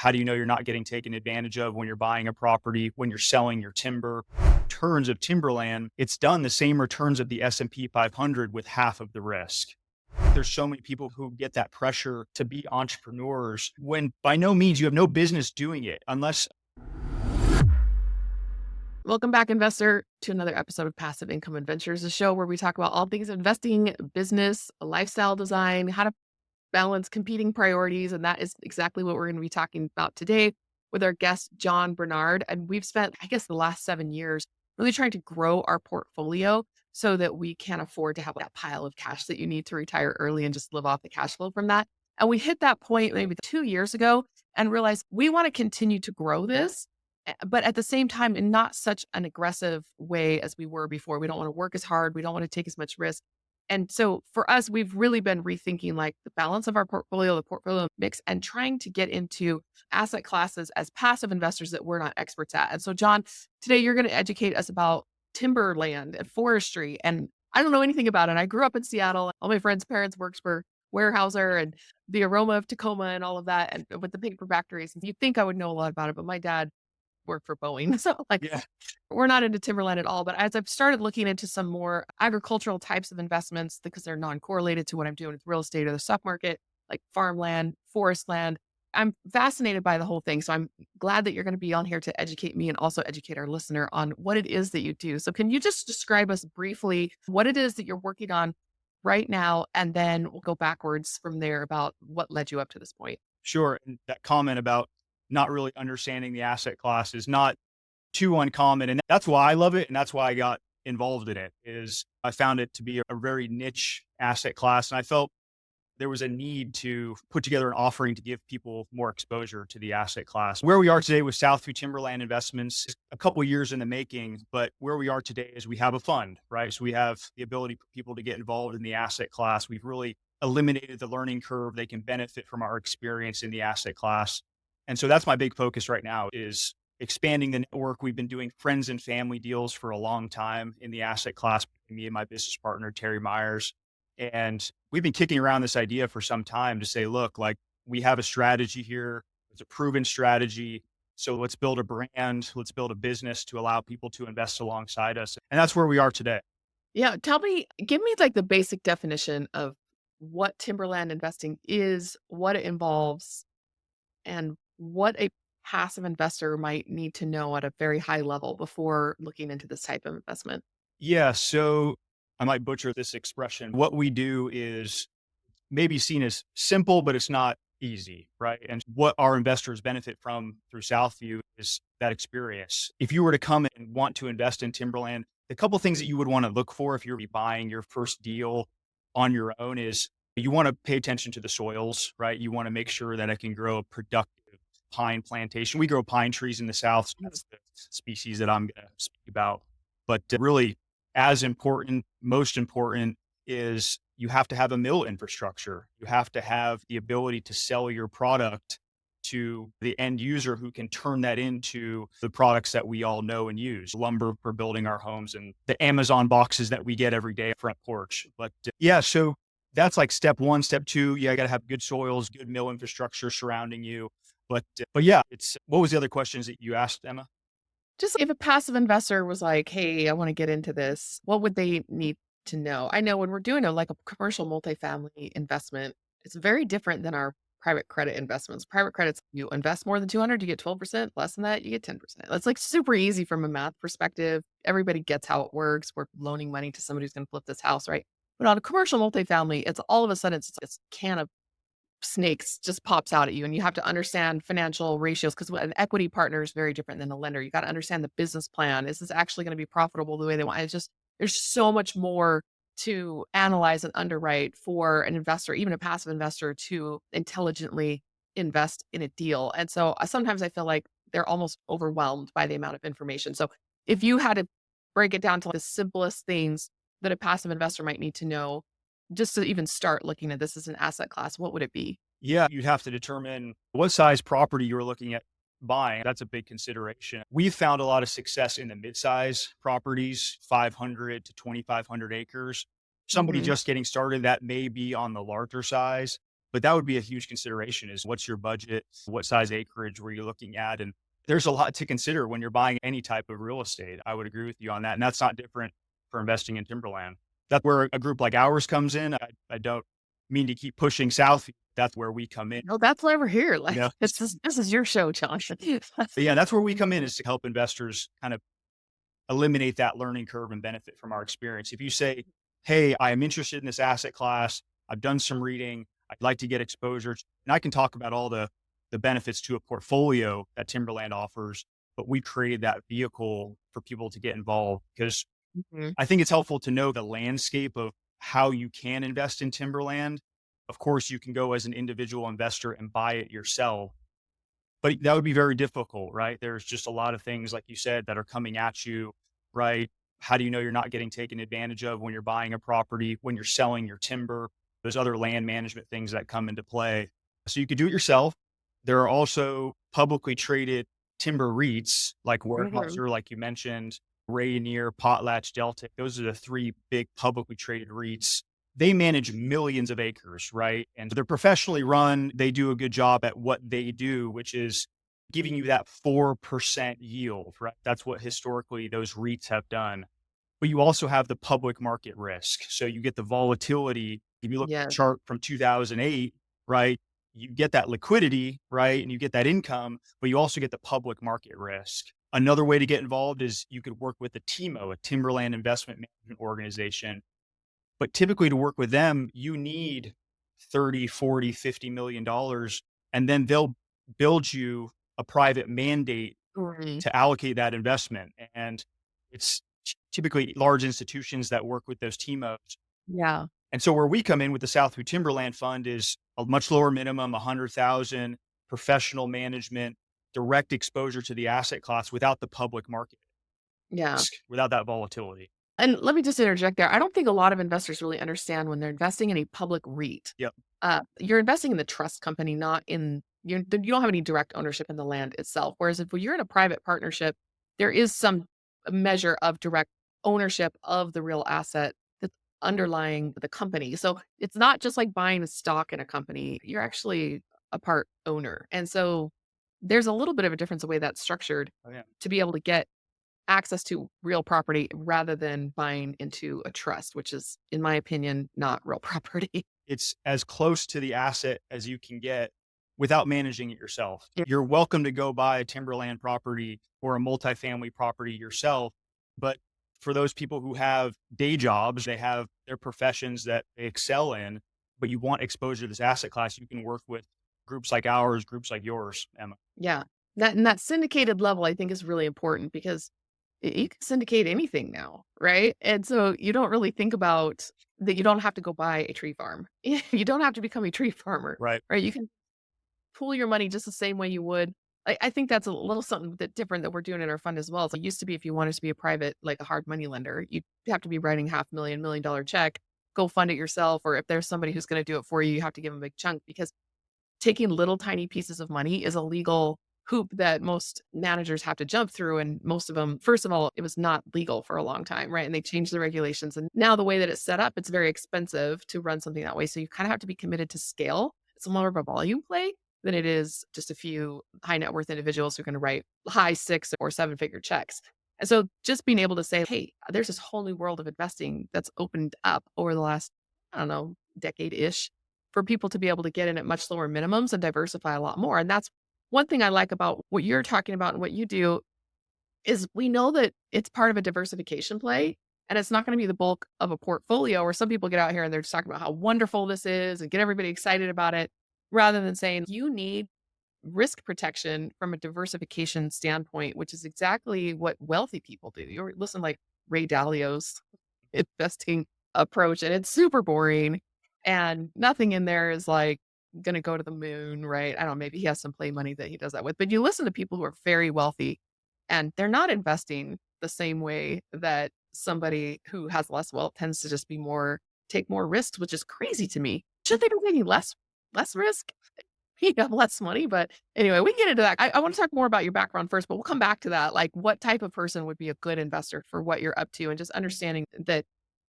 How do you know you're not getting taken advantage of when you're buying a property, when you're selling your timber? Returns of timberland, it's done the same returns of the S&P 500 with half of the risk. There's so many people who get that pressure to be entrepreneurs when by no means you have no business doing it unless. Welcome back, investor, to another episode of Passive Income Adventures, a show where we talk about all things investing, business, lifestyle design, how to balance competing priorities. And that is exactly what we're going to be talking about today with our guest, John Brenard. And we've spent, I guess, the last 7 years really trying to grow our portfolio so that we can afford to have that pile of cash that you need to retire early and just live off the cash flow from that. And we hit that point maybe 2 years ago and realized we want to continue to grow this, but at the same time, in not such an aggressive way as we were before. We don't want to work as hard. We don't want to take as much risk. And so for us, we've really been rethinking like the balance of our portfolio, the portfolio mix, and trying to get into asset classes as passive investors that we're not experts at. And so, John, today you're going to educate us about timberland and forestry. And I don't know anything about it. I grew up in Seattle. All my friends' parents worked for Weyerhaeuser and the aroma of Tacoma and all of that, and with the paper factories. You'd think I would know a lot about it, but my dad work for Boeing. So like Yeah. we're not into timberland at all. But as I've started looking into some more agricultural types of investments because they're non-correlated to what I'm doing with real estate or the stock market, like farmland, forest land, I'm fascinated by the whole thing. So I'm glad that you're going to be on here to educate me and also educate our listener on what it is that you do. So can you just describe us briefly what it is that you're working on right now? And then we'll go backwards from there about what led you up to this point. Sure. And that comment about not really understanding the asset class is not too uncommon. And that's why I love it. And that's why I got involved in it is I found it to be a very niche asset class. And I felt there was a need to put together an offering to give people more exposure to the asset class. Where we are today with Southview Timberland Investments is a couple of years in the making, but where we are today is we have a fund, right? So we have the ability for people to get involved in the asset class. We've really eliminated the learning curve. They can benefit from our experience in the asset class. And so that's my big focus right now is expanding the network. We've been doing friends and family deals for a long time in the asset class, me and my business partner, Terry Myers. And we've been kicking around this idea for some time to say, look, like we have a strategy here. It's a proven strategy. So let's build a brand. Let's build a business to allow people to invest alongside us. And that's where we are today. Yeah, give me like the basic definition of what timberland investing is, what it involves, and what a passive investor might need to know at a very high level before looking into this type of investment. Yeah. So I might butcher this expression. What we do is maybe seen as simple, but it's not easy, right? And what our investors benefit from through Southview is that experience. If you were to come and want to invest in timberland, the couple things that you would want to look for if you're buying your first deal on your own is you want to pay attention to the soils, right? You want to make sure that it can grow a productive pine plantation. We grow pine trees in the South. So that's the species that I'm going to speak about. But really, as important, most important is you have to have a mill infrastructure. You have to have the ability to sell your product to the end user who can turn that into the products that we all know and use, lumber for building our homes and the Amazon boxes that we get every day front porch. But yeah, so that's like step one. Step two, yeah, I got to have good soils, good mill infrastructure surrounding you. But yeah, it's what was the other questions that you asked, Emma? Just if a passive investor was like, "Hey, I want to get into this," what would they need to know? I know when we're doing a commercial multifamily investment, it's very different than our private credit investments. Private credits, you invest more than 200, you get 12%. Less than that, you get 10%. It's like super easy from a math perspective. Everybody gets how it works. We're loaning money to somebody who's going to flip this house, right? But on a commercial multifamily, it's all of a sudden it's this can of snakes just pops out at you, and you have to understand financial ratios because an equity partner is very different than a lender. You got to understand the business plan. Is this actually going to be profitable the way they want? It's just there's so much more to analyze and underwrite for an investor, even a passive investor, to intelligently invest in a deal. And so sometimes I feel like they're almost overwhelmed by the amount of information. So if you had to break it down to the simplest things that a passive investor might need to know just to even start looking at this as an asset class, what would it be? Yeah, you'd have to determine what size property you were looking at buying. That's a big consideration. We've found a lot of success in the mid-size properties, 500 to 2,500 acres. Somebody Mhm. just getting started, that may be on the larger size. But that would be a huge consideration is what's your budget? What size acreage were you looking at? And there's a lot to consider when you're buying any type of real estate. I would agree with you on that. And that's not different for investing in timberland. That's where a group like ours comes in. I don't mean to keep pushing south. That's where we come in. No, that's why we're here. You Like know, this is your show, John. but yeah, that's where we come in is to help investors kind of eliminate that learning curve and benefit from our experience. If you say, hey, I am interested in this asset class, I've done some reading, I'd like to get exposure, and I can talk about all the benefits to a portfolio that Timberland offers, but we created that vehicle for people to get involved because Mhm. I think it's helpful to know the landscape of how you can invest in timberland. Of course, you can go as an individual investor and buy it yourself, but that would be very difficult, right? There's just a lot of things, like you said, that are coming at you, right? How do you know you're not getting taken advantage of when you're buying a property, when you're selling your timber? There's other land management things that come into play. So you could do it yourself. There are also publicly traded timber REITs like Mhm. Weyerhaeuser, like you mentioned, Rayonier, Potlatch, Deltic. Those are the three big publicly traded REITs. They manage millions of acres, right? And they're professionally run. They do a good job at what they do, which is giving you that 4% yield, right? That's what historically those REITs have done. But you also have the public market risk. So you get the volatility. If you look at the Yes. chart from 2008, right? You get that liquidity, right? And you get that income, but you also get the public market risk. Another way to get involved is you could work with a TIMO, a Timberland Investment Management Organization. But typically to work with them, you need 30, 40, $50 million, and then they'll build you a private mandate Right. to allocate that investment. And it's typically large institutions that work with those TIMOs. Yeah. And so where we come in with the Southview Timberland Fund is a much lower minimum, 100,000, professional management, direct exposure to the asset class without the public market Yeah. risk, without that volatility. And let me just interject there. I don't think a lot of investors really understand when they're investing in a public REIT. Yep. You're investing in the trust company, not in you don't have any direct ownership in the land itself. Whereas if you're in a private partnership, there is some measure of direct ownership of the real asset that's underlying the company. So it's not just like buying a stock in a company. You're actually a part owner. And so there's a little bit of a difference the way that's structured Oh, yeah. to be able to get access to real property rather than buying into a trust, which is, in my opinion, not real property. It's as close to the asset as you can get without managing it yourself. Yeah. You're welcome to go buy a timberland property or a multifamily property yourself. But for those people who have day jobs, they have their professions that they excel in, but you want exposure to this asset class, you can work with groups like ours, groups like yours, Emma. Yeah. That syndicated level, I think, is really important because you can syndicate anything now, right? And so you don't really think about that. You don't have to go buy a tree farm. You don't have to become a tree farmer, Right. right? You can pool your money just the same way you would. I think that's a little something that different that we're doing in our fund as well. So it used to be if you wanted to be a private, like a hard money lender, you'd have to be writing $500,000 check, go fund it yourself. Or if there's somebody who's going to do it for you, you have to give them a big chunk because taking little tiny pieces of money is a legal hoop that most managers have to jump through. And most of them, first of all, it was not legal for a long time, right? And they changed the regulations. And now the way that it's set up, it's very expensive to run something that way. So you kind of have to be committed to scale. It's more of a volume play than it is just a few high net worth individuals who are going to write high 6 or 7 figure checks. And so just being able to say, hey, there's this whole new world of investing that's opened up over the last, I don't know, decade ish for people to be able to get in at much lower minimums and diversify a lot more. And that's one thing I like about what you're talking about and what you do is we know that it's part of a diversification play and it's not going to be the bulk of a portfolio where some people get out here and they're just talking about how wonderful this is and get everybody excited about it rather than saying you need risk protection from a diversification standpoint, which is exactly what wealthy people do. You listen like Ray Dalio's investing approach and it's super boring and nothing in there is like going to go to the moon, right? I don't know, maybe he has some play money that he does that with, but you listen to people who are very wealthy and they're not investing the same way that somebody who has less wealth tends to just be more take more risks, which is crazy to me. Should they be taking less risk? You have less money, but anyway, we can get into that. I want to talk more about your background first, but we'll come back to that. Like what type of person would be a good investor for what you're up to and just understanding that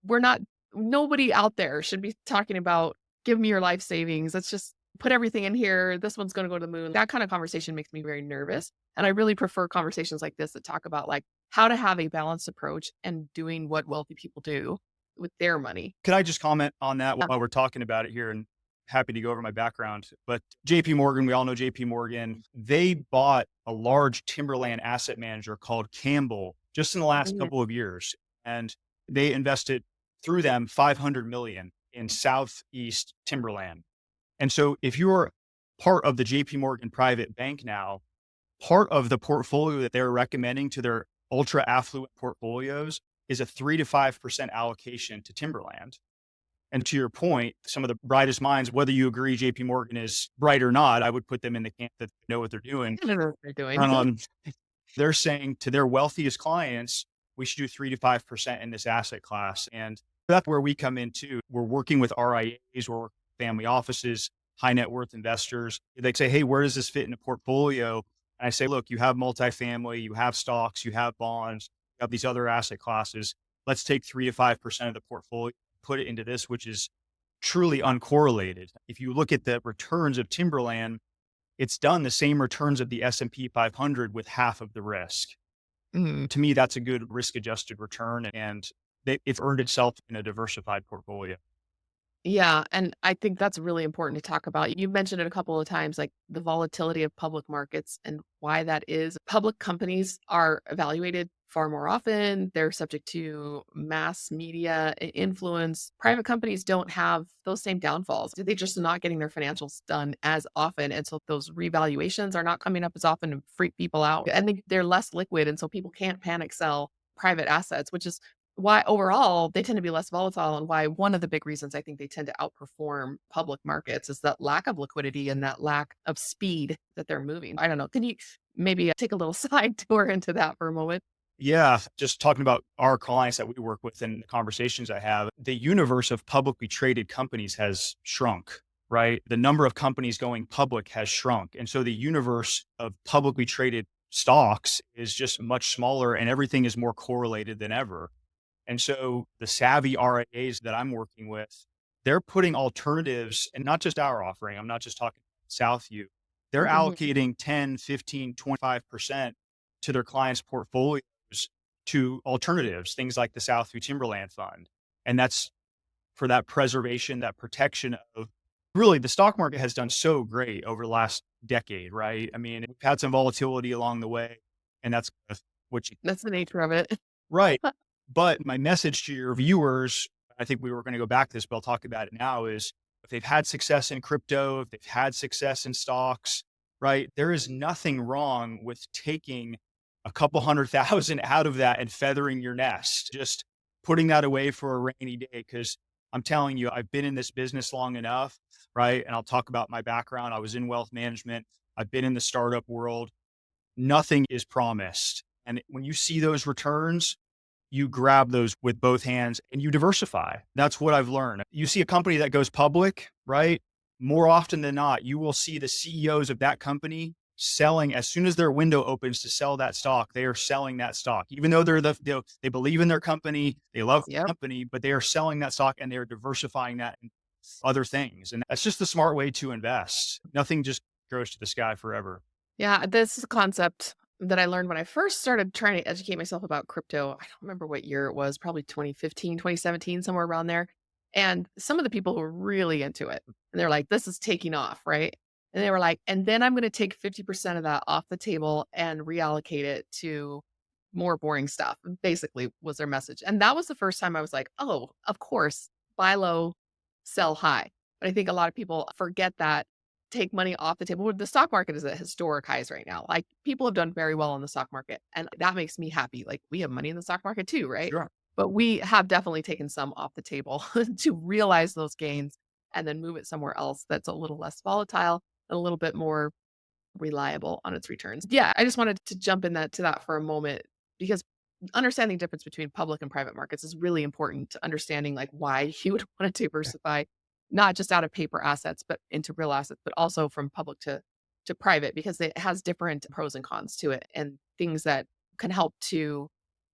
we're not nobody out there should be talking about give me your life savings. That's just put everything in here. This one's going to go to the moon. That kind of conversation makes me very nervous. And I really prefer conversations like this that talk about like how to have a balanced approach and doing what wealthy people do with their money. Can I just comment on that Yeah. while we're talking about it here? And happy to go over my background. But JP Morgan, we all know JP Morgan, they bought a large timberland asset manager called Campbell just in the last Mhm. couple of years. And they invested through them 500 million in Southeast Timberland. And so if you're part of the JP Morgan private bank now, part of the portfolio that they're recommending to their ultra affluent portfolios is a 3 to 5% allocation to timberland. And to your point, some of the brightest minds, whether you agree JP Morgan is bright or not, I would put them in the camp that know what they're doing. I don't know what they're doing. Um, they're saying to their wealthiest clients, we should do 3 to 5% in this asset class. And that's where we come in too. We're working with RIAs, we're working with family offices, high net worth investors. They say, hey, where does this fit in a portfolio? And I say, look, you have multifamily, you have stocks, you have bonds, you have these other asset classes. Let's take 3 to 5% of the portfolio, put it into this, which is truly uncorrelated. If you look at the returns of timberland, it's done the same returns of the S&P 500 with half of the risk. Mhm. To me, that's a good risk adjusted return, and it's earned itself in a diversified portfolio. Yeah, and I think that's really important to talk about. You mentioned it a couple of times, like the volatility of public markets and why that is. Public companies are evaluated far more often. They're subject to mass media influence. Private companies don't have those same downfalls. They're just not getting their financials done as often. And so those revaluations are not coming up as often and freak people out. And they're less liquid. And so people can't panic sell private assets, which is why overall they tend to be less volatile, and why one of the big reasons I think they tend to outperform public markets is that lack of liquidity and that lack of speed that they're moving. I don't know. Can you maybe take a little side tour into that for a moment? Yeah, just talking about our clients that we work with and the conversations I have, the universe of publicly traded companies has shrunk, right? The number of companies going public has shrunk. And so the universe of publicly traded stocks is just much smaller and everything is more correlated than ever. And so the savvy RIAs that I'm working with, they're putting alternatives and not just our offering. I'm not just talking Southview. They're Mhm. allocating 10, 15, 25% to their clients' portfolios to alternatives, things like the Southview Timberland Fund. And that's for that preservation, that protection of really the stock market has done so great over the last decade, right? I mean, we've had some volatility along the way, and that's what you That's the nature of it. right. But my message to your viewers, I think we were going to go back to this, but I'll talk about it now, is if they've had success in crypto, if they've had success in stocks, right? There is nothing wrong with taking a couple 100,000 out of that and feathering your nest, just putting that away for a rainy day. Cause I'm telling you, I've been in this business long enough, right? And I'll talk about my background. I was in wealth management. I've been in the startup world. Nothing is promised. And when you see those returns, you grab those with both hands and you diversify. That's what I've learned. You see a company that goes public, right? More often than not, you will see the CEOs of that company selling as soon as their window opens to sell that stock. They are selling that stock, even though they believe in their company, they love the Yep. company, but they are selling that stock and they are diversifying that in other things. And that's just the smart way to invest. Nothing just grows to the sky forever. Yeah, this is a concept that I learned when I first started trying to educate myself about crypto. I don't remember what year it was, probably 2015, 2017, somewhere around there. And some of the people were really into it. And they're like, this is taking off, right? And they were like, and then I'm going to take 50% of that off the table and reallocate it to more boring stuff, basically was their message. And that was the first time I was like, oh, of course, buy low, sell high. But I think a lot of people forget that, take money off the table. Well, the stock market is at historic highs right now. Like people have done very well in the stock market, and that makes me happy. Like we have money in the stock market too, right? Sure. But we have definitely taken some off the table to realize those gains and then move it somewhere else that's a little less volatile and a little bit more reliable on its returns. Yeah, I just wanted to jump in that to that for a moment because understanding the difference between public and private markets is really important to understanding like why you would want to diversify not just out of paper assets but into real assets, but also from public to private because it has different pros and cons to it and things that can help to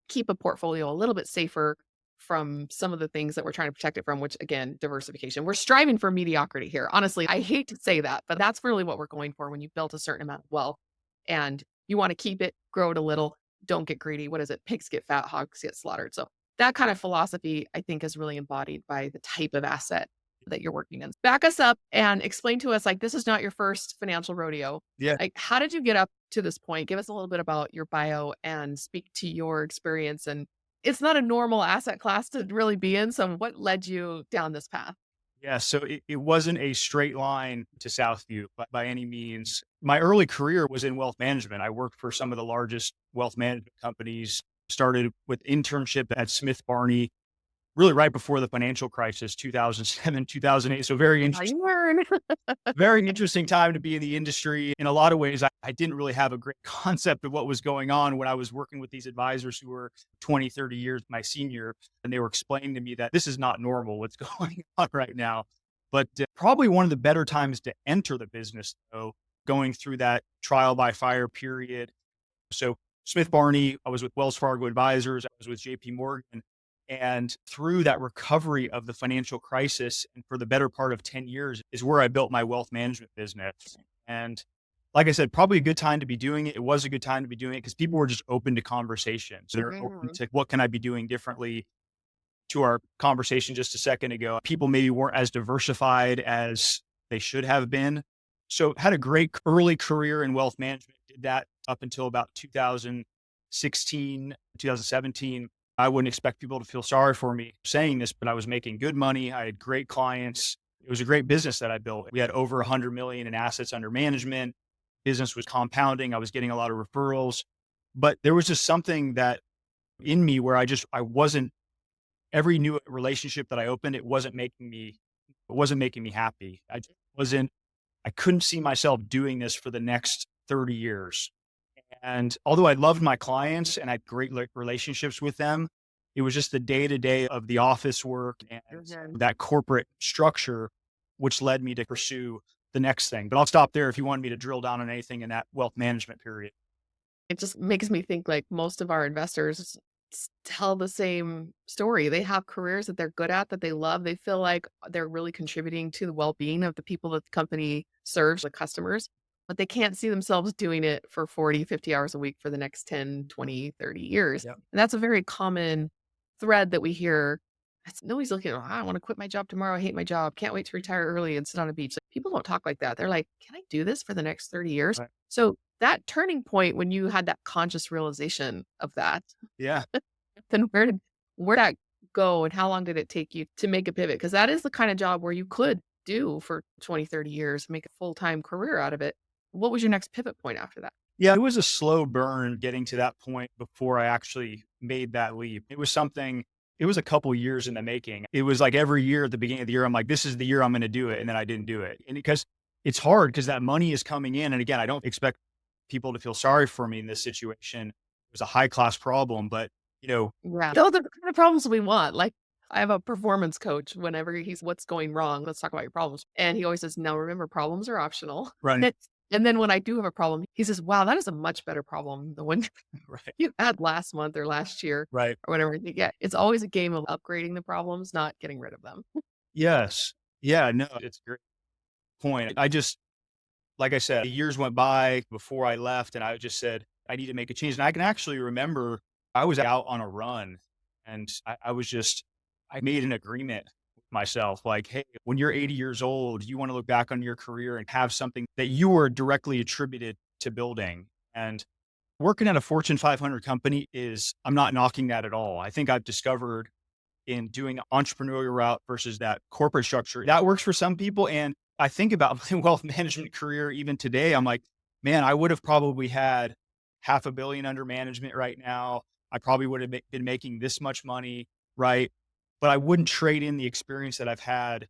keep a portfolio a little bit safer from some of the things that we're trying to protect it from, which again, diversification. We're striving for mediocrity here. Honestly, I hate to say that, but that's really what we're going for when you've built a certain amount of wealth and you want to keep it, grow it a little, don't get greedy. What is it? Pigs get fat, hogs get slaughtered. So that kind of philosophy, I think, is really embodied by the type of asset that you're working in. Back us up and explain to us, like, this is not your first financial rodeo. Yeah. Like, how did you get up to this point? Give us a little bit about your bio and speak to your experience. And it's not a normal asset class to really be in. So what led you down this path? Yeah. So it wasn't a straight line to Southview by any means. My early career was in wealth management. I worked for some of the largest wealth management companies, started with internship at Smith Barney, really right before the financial crisis, 2007, 2008. So How you learn. very interesting time to be in the industry. In a lot of ways, I didn't really have a great concept of what was going on when I was working with these advisors who were 20, 30 years my senior. And they were explaining to me that this is not normal, what's going on right now. But probably one of the better times to enter the business, though, going through that trial by fire period. So Smith Barney, I was with Wells Fargo Advisors, I was with JP Morgan. And through that recovery of the financial crisis, and for the better part of 10 years, is where I built my wealth management business. And like I said, probably a good time to be doing it. It was a good time to be doing it because people were just open to conversation. So they're open to what can I be doing differently. To our conversation just a second ago, people maybe weren't as diversified as they should have been. So had a great early career in wealth management, did that up until about 2016, 2017. I wouldn't expect people to feel sorry for me saying this, but I was making good money. I had great clients. It was a great business that I built. We had over 100 million in assets under management. Business was compounding. I was getting a lot of referrals, but there was just something that in me where I wasn't, every new relationship that I opened, it wasn't making me happy. I couldn't see myself doing this for the next 30 years. And although I loved my clients and I had great relationships with them, it was just the day to day of the office work and that corporate structure, which led me to pursue the next thing. But I'll stop there if you want me to drill down on anything in that wealth management period. It just makes me think like most of our investors tell the same story. They have careers that they're good at, that they love. They feel like they're really contributing to the well-being of the people that the company serves, the customers, but they can't see themselves doing it for 40, 50 hours a week for the next 10, 20, 30 years. Yep. And that's a very common thread that we hear. Nobody's looking, "Oh, I want to quit my job tomorrow. I hate my job. Can't wait to retire early and sit on a beach." Like, people don't talk like that. They're like, "Can I do this for the next 30 years?" Right. So that turning point when you had that conscious realization of that, Yeah. then where did that go and how long did it take you to make a pivot? Because that is the kind of job where you could do for 20, 30 years, make a full-time career out of it. What was your next pivot point after that? Yeah. It was a slow burn getting to that point before I actually made that leap. It was a couple years in the making. It was like every year at the beginning of the year, I'm like, this is the year I'm going to do it. And then I didn't do it. And because it's hard because that money is coming in. And again, I don't expect people to feel sorry for me in this situation. It was a high class problem, but Yeah. Those are the kind of problems we want. Like, I have a performance coach whenever he's, "What's going wrong? Let's talk about your problems." And he always says, "No, remember, problems are optional." right, And then when I do have a problem, he says, "Wow, that is a much better problem than one right, you had last month or last year right. or whatever." Yeah, it's always a game of upgrading the problems, not getting rid of them. Yes. Yeah, no, it's a great point. Like I said, years went by before I left and I just said, I need to make a change. And I can actually remember I was out on a run and I made an agreement with myself like, hey, when you're 80 years old, you want to look back on your career and have something that you were directly attributed to building. And working at a Fortune 500 company I'm not knocking that at all. I think I've discovered in doing the entrepreneurial route versus that corporate structure. That works for some people. And I think about my wealth management career even today. I'm like, man, I would have probably had 500 million under management right now. I probably would have been making this much money, right? But I wouldn't trade in the experience that I've had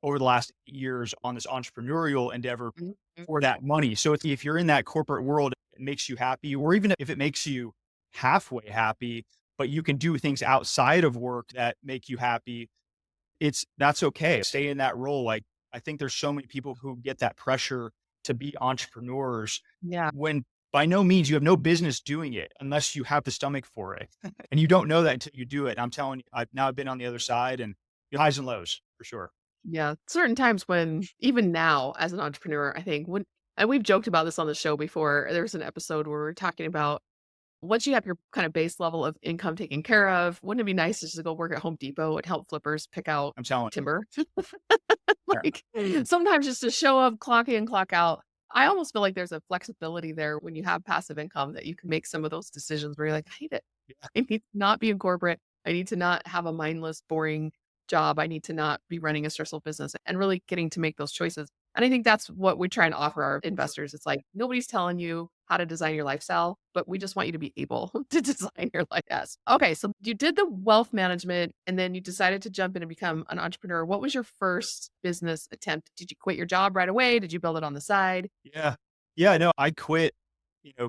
over the last years on this entrepreneurial endeavor Mhm. for that money. So if you're in that corporate world, it makes you happy, or even if it makes you halfway happy, but you can do things outside of work that make you happy, that's okay. Stay in that role. Like I think there's so many people who get that pressure to be entrepreneurs Yeah. when by no means, you have no business doing it unless you have the stomach for it. And you don't know that until you do it. I'm telling you, I've been on the other side and highs and lows for sure. Yeah, certain times when even now as an entrepreneur, I think when and we've joked about this on the show before. There was an episode where we were talking about once you have your kind of base level of income taken care of, wouldn't it be nice just to go work at Home Depot and help flippers pick out I'm telling timber? you. Like sometimes just to show up, clock in, clock out. I almost feel like there's a flexibility there when you have passive income that you can make some of those decisions where you're like, I hate it. Yeah. I need to not be in corporate. I need to not have a mindless, boring job. I need to not be running a stressful business and really getting to make those choices. And I think that's what we try and offer our investors. It's like nobody's telling you how to design your lifestyle, but we just want you to be able to design your life. Yes. Okay. So you did the wealth management and then you decided to jump in and become an entrepreneur. What was your first business attempt? Did you quit your job right away? Did you build it on the side? Yeah. Yeah. No, I quit,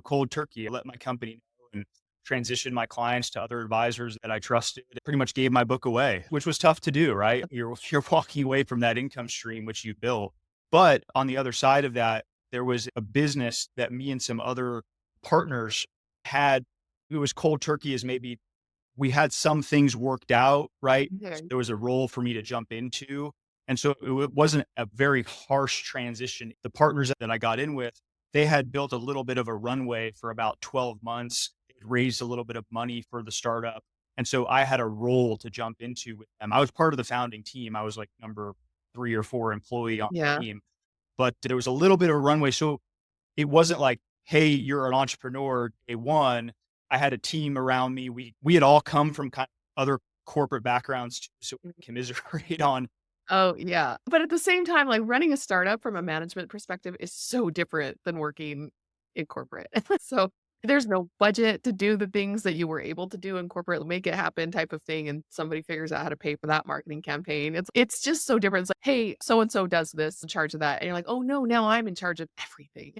cold turkey. I let my company know and transitioned my clients to other advisors that I trusted. Pretty much gave my book away, which was tough to do, right? You're walking away from that income stream which you built. But on the other side of that, there was a business that me and some other partners had. It was cold turkey as maybe we had some things worked out, right? Okay. So there was a role for me to jump into. And so it wasn't a very harsh transition. The partners that I got in with, they had built a little bit of a runway for about 12 months. They'd raised a little bit of money for the startup. And so I had a role to jump into with them. I was part of the founding team. I was like number 3 or 4 employee on Yeah. the team, but there was a little bit of a runway. So it wasn't like, hey, you're an entrepreneur day one. I had a team around me. We had all come from kind of other corporate backgrounds too, so we commiserate on. Oh, yeah. But at the same time, like running a startup from a management perspective is so different than working in corporate. So there's no budget to do the things that you were able to do in corporate, make it happen type of thing. And somebody figures out how to pay for that marketing campaign. It's just so different. It's like, hey, so and so does this in charge of that. And you're like, oh no, now I'm in charge of everything.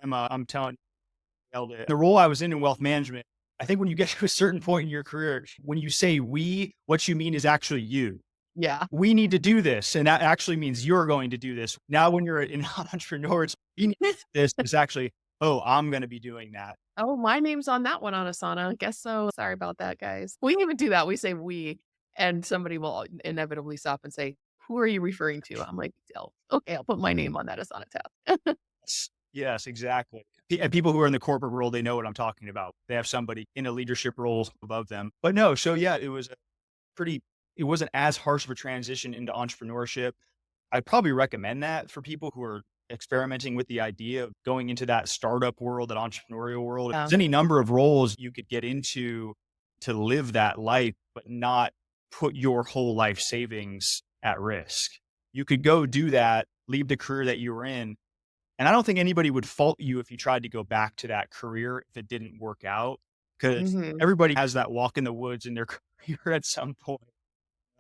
Emma, I'm telling you, nailed it. The role I was in wealth management, I think when you get to a certain point in your career, when you say we, what you mean is actually you. Yeah. We need to do this. And that actually means you're going to do this. Now, when you're an entrepreneur, it's you need to do this. It's actually, oh, I'm going to be doing that. Oh, my name's on that one on Asana. Guess so. Sorry about that, guys. We even do that. We say we, and somebody will inevitably stop and say, who are you referring to? I'm like, oh, okay, I'll put my name on that Asana tab. Yes, exactly. And people who are in the corporate world, they know what I'm talking about. They have somebody in a leadership role above them. But no, so yeah, it wasn't as harsh of a transition into entrepreneurship. I'd probably recommend that for people who are experimenting with the idea of going into that startup world, that entrepreneurial world. Yeah. There's any number of roles you could get into to live that life, but not put your whole life savings at risk. You could go do that, leave the career that you were in. And I don't think anybody would fault you if you tried to go back to that career if it didn't work out, because Mhm. everybody has that walk in the woods in their career at some point.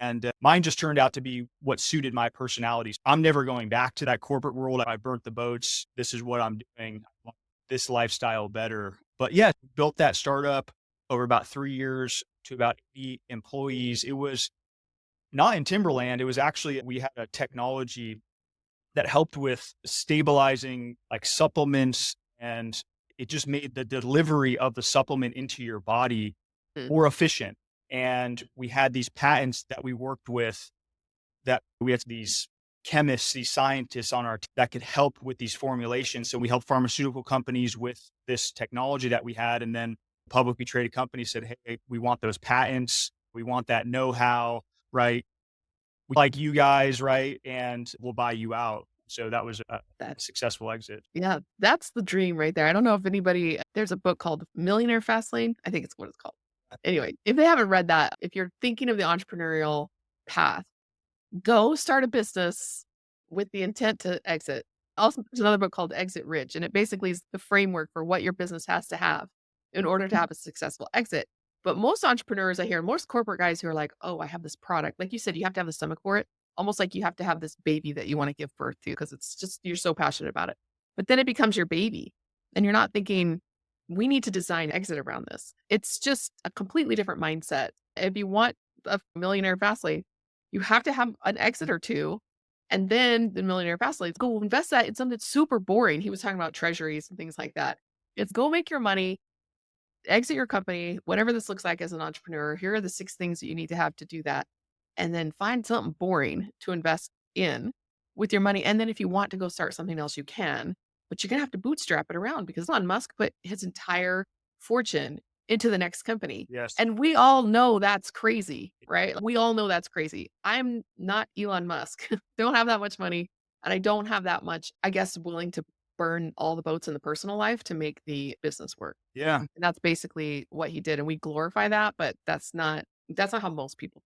And mine just turned out to be what suited my personality. I'm never going back to that corporate world. I burnt the boats. This is what I'm doing. I want this lifestyle better. But yeah, built that startup over about 3 years to about 80 employees. It was not in Timberland. It was actually, we had a technology that helped with stabilizing like supplements, and it just made the delivery of the supplement into your body Mm. more efficient. And we had these patents that we worked with, that we had these chemists, these scientists on our that could help with these formulations. So we helped pharmaceutical companies with this technology that we had. And then publicly traded companies said, hey, we want those patents. We want that know-how, right? We like you guys, right? And we'll buy you out. So that was a That successful exit. yeah, that's the dream right there. I don't know if anybody there's a book called Millionaire Fastlane. I think it's what it's called. Anyway, if they haven't read that, if you're thinking of the entrepreneurial path, go start a business with the intent to exit. Also, there's another book called Exit Rich, and it basically is the framework for what your business has to have in order to have a successful exit. But most entrepreneurs I hear, most corporate guys who are like, oh, I have this product. Like you said, you have to have the stomach for it. Almost like you have to have this baby that you want to give birth to because it's just, you're so passionate about it. But then it becomes your baby. And you're not thinking, we need to design exit around this. It's just a completely different mindset. If you want a millionaire fastly, you have to have an exit or two. And then the millionaire fast lanes go invest that in something that's super boring. He was talking about treasuries and things like that. It's go make your money, exit your company, whatever this looks like as an entrepreneur. Here are the 6 things that you need to have to do that. And then find something boring to invest in with your money. And then if you want to go start something else, you can, but you're gonna have to bootstrap it around because Elon Musk put his entire fortune into the next company. Yes. And we all know that's crazy, right? We all know that's crazy. I'm not Elon Musk. Don't have that much money. And I don't have that much, I guess, willing to burn all the boats in the personal life to make the business work. Yeah. And that's basically what he did, and we glorify that, but that's not how most people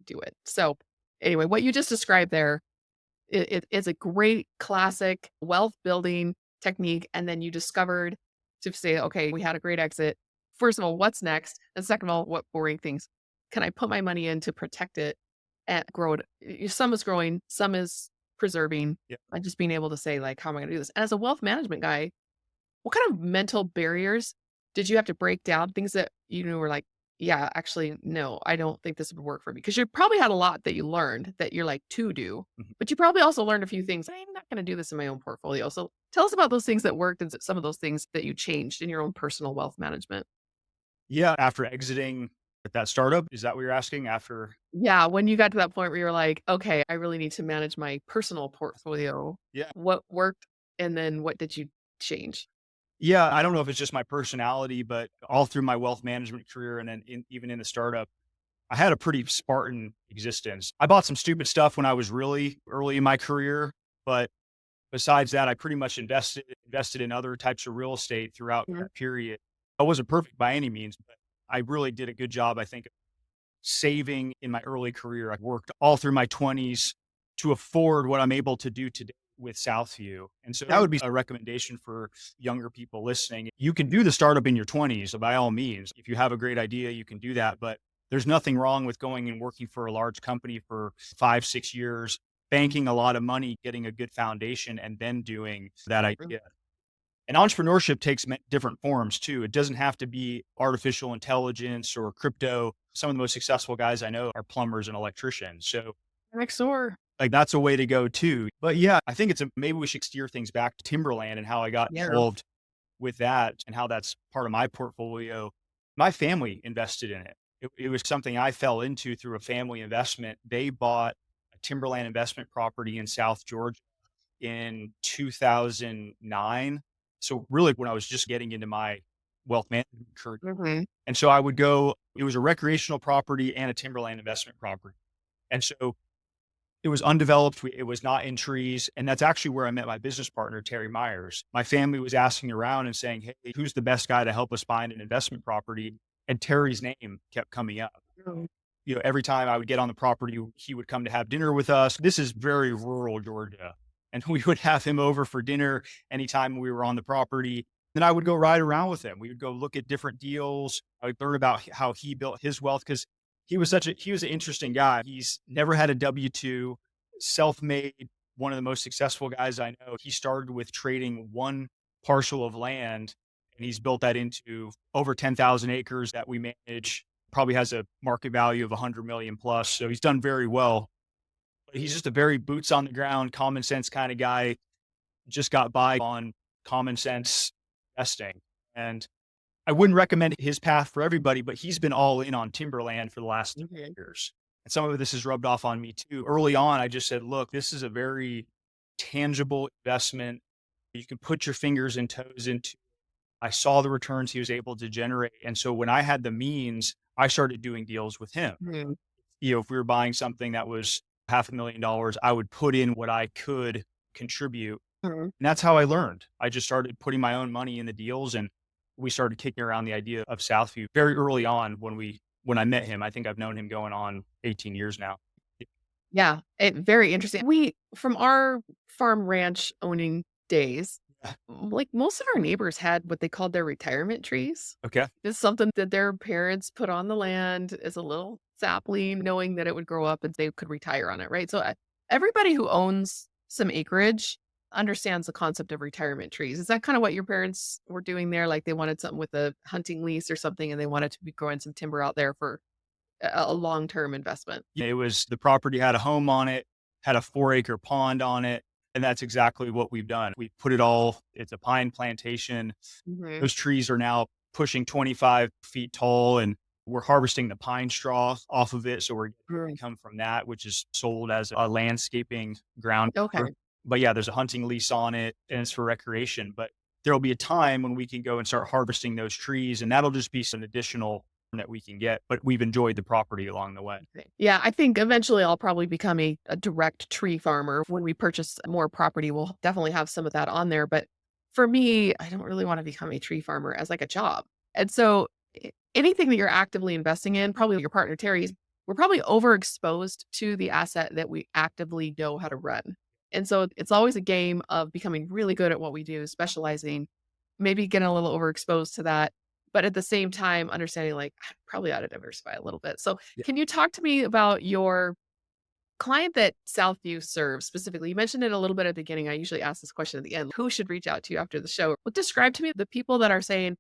do it. So, anyway, what you just described there, it is a great classic wealth building technique, and then you discovered to say, "Okay, we had a great exit. First of all, what's next? And second of all, what boring things can I put my money in to protect it and grow it?" Some is growing, some is preserving, Yeah. and just being able to say, like, "How am I gonna do this?" And as a wealth management guy, what kind of mental barriers did you have to break down? Things that you were like, "Yeah, actually, no, I don't think this would work for me." Because you probably had a lot that you learned that you're like to do, Mhm. but you probably also learned a few things. I'm not going to do this in my own portfolio. So tell us about those things that worked and some of those things that you changed in your own personal wealth management. Yeah. After exiting at that startup, is that what you're asking? After, Yeah, when you got to that point where you're like, okay, I really need to manage my personal portfolio. yeah. What worked? And then what did you change? Yeah. I don't know if it's just my personality, but all through my wealth management career and then even in the startup, I had a pretty Spartan existence. I bought some stupid stuff when I was really early in my career, but besides that, I pretty much invested in other types of real estate throughout Mhm. that period. I wasn't perfect by any means, but I really did a good job, I think, of saving in my early career. I worked all through my 20s to afford what I'm able to do today with Southview. And so that would be a recommendation for younger people listening. You can do the startup in your 20s by all means. If you have a great idea, you can do that. But there's nothing wrong with going and working for a large company for 5, 6 years, banking a lot of money, getting a good foundation, and then doing that idea. And entrepreneurship takes different forms too. It doesn't have to be artificial intelligence or crypto. Some of the most successful guys I know are plumbers and electricians. So, Next door. like, that's a way to go too. But yeah, I think maybe we should steer things back to Timberland and how I got Yeah. involved with that and how that's part of my portfolio. My family invested in it. It was something I fell into through a family investment. They bought a Timberland investment property in South Georgia in 2009. So really when I was just getting into my wealth management career. Mhm. And so I would go, it was a recreational property and a timberland investment property. And so it was undeveloped. It was not in trees. And that's actually where I met my business partner, Terry Myers. My family was asking around and saying, "Hey, who's the best guy to help us find an investment property?" And Terry's name kept coming up. Mm. Every time I would get on the property, he would come to have dinner with us. This is very rural Georgia. And we would have him over for dinner anytime we were on the property. Then I would go ride around with him. We would go look at different deals. I would learn about how he built his wealth because he was an interesting guy. He's never had a W-2, self-made, one of the most successful guys I know. He started with trading one parcel of land and he's built that into over 10,000 acres that we manage. Probably has a market value of 100 million plus. So he's done very well. But he's just a very boots on the ground, common sense kind of guy. Just got by on common sense investing. And I wouldn't recommend his path for everybody, but he's been all in on timberland for the last 3 Mhm. years. And some of this has rubbed off on me too. Early on, I just said, look, this is a very tangible investment. You can put your fingers and toes into. I saw the returns he was able to generate. And so when I had the means, I started doing deals with him. Mhm. If we were buying something that was $500,000, I would put in what I could contribute. Mhm. And that's how I learned. I just started putting my own money in the deals and we started kicking around the idea of Southview very early on when I met him. I think I've known him going on 18 years now. Yeah, very interesting. We from our farm ranch owning days, Yeah. like, most of our neighbors had what they called their retirement trees. Okay. It's something that their parents put on the land as a little sapling, knowing that it would grow up and they could retire on it, right? So, everybody who owns some acreage understands the concept of retirement trees. Is that kinda what your parents were doing there? Like, they wanted something with a hunting lease or something, and they wanted to be growing some timber out there for a long-term investment. Yeah, it was the property had a home on it, had a 4-acre pond on it. And that's exactly what we've done. We put it all, it's a pine plantation. Mhm. Those trees are now pushing 25 feet tall, and we're harvesting the pine straw off of it. So we're getting Mm. income from that, which is sold as a landscaping ground cover. Okay. But yeah, there's a hunting lease on it and it's for recreation. But there'll be a time when we can go and start harvesting those trees, and that'll just be some additional that we can get. But we've enjoyed the property along the way. Yeah, I think eventually I'll probably become a direct tree farmer. When we purchase more property, we'll definitely have some of that on there. But for me, I don't really want to become a tree farmer as like a job. And so anything that you're actively investing in, probably your partner Terry's, we're probably overexposed to the asset that we actively know how to run. And so it's always a game of becoming really good at what we do, specializing, maybe getting a little overexposed to that. But at the same time, understanding like I probably ought to diversify a little bit. So can you talk to me about your client that Southview serves specifically? You mentioned it a little bit at the beginning. I usually ask this question at the end. Who should reach out to you after the show? But describe to me the people that are saying,